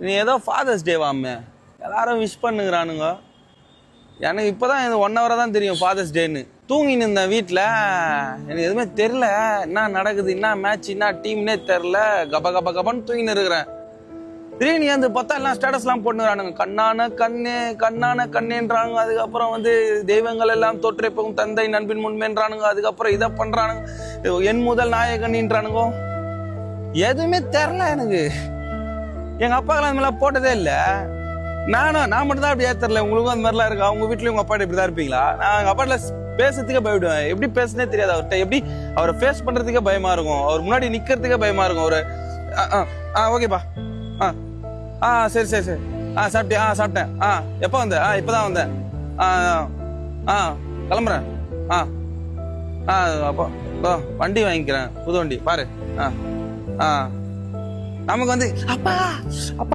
நீ ஏதோ ஃபாதர்ஸ் டேவாமே எல்லாரும் விஷ் பண்ணுங்கிறானுங்க. எனக்கு இப்போதான் இது 1 hour தான் தெரியும் ஃபாதர்ஸ் டேன்னு. தூங்கின்னு இருந்தேன் வீட்டில், எனக்கு எதுவுமே தெரில என்ன நடக்குது, என்ன மேட்ச், என்ன டீம்னே தெரில. கபன்னு தூங்கின்னு இருக்கிறேன். திடீர்னு ஏந்து பார்த்தா எல்லாம் ஸ்டேட்டஸ்லாம் போட்டுக்கிறானுங்க. கண்ணான கண்ணேன்றானுங்க. அதுக்கப்புறம் தெய்வங்கள் எல்லாம் தோற்றைப்போகும் தந்தை நண்பின் முன்மேன்றானுங்க. அதுக்கப்புறம் இதை பண்றானுங்க, என் முதல் நாயகன்ன்றானுங்க. எதுவுமே தெரில எனக்கு. எங்க அப்பாக்கெல்லாம் அந்த மாதிரிலாம் போட்டதே இல்லை. நான் மட்டும் தான் அப்படி ஏத்தரல. உங்களுக்கும் அந்த மாதிரிலாம் இருக்கு. அவங்க வீட்லயும் உங்க அப்பாட்ட இப்படிதான் இருப்பீங்களா? நான் எங்க அப்பாட்ட பேசுறதுக்கே பயப்படுவேன். எப்படி பேசுனே தெரியாது அவர்கிட்ட. எப்படி அவரை ஃபேஸ் பண்றதுக்கே பயமா இருக்கும். அவர் முன்னாடி நிக்கிறதுக்கே பயமா இருக்கும். ஒரு ஓகேப்பா, சரி சாப்பிட்டியா? சாப்பிட்டேன். எப்ப வந்த? இப்பதான் வந்தேன். கிளம்புறேன். அப்போ வண்டி வாங்கிக்கிறேன், புது வண்டி பாரு. நமக்கு அப்பா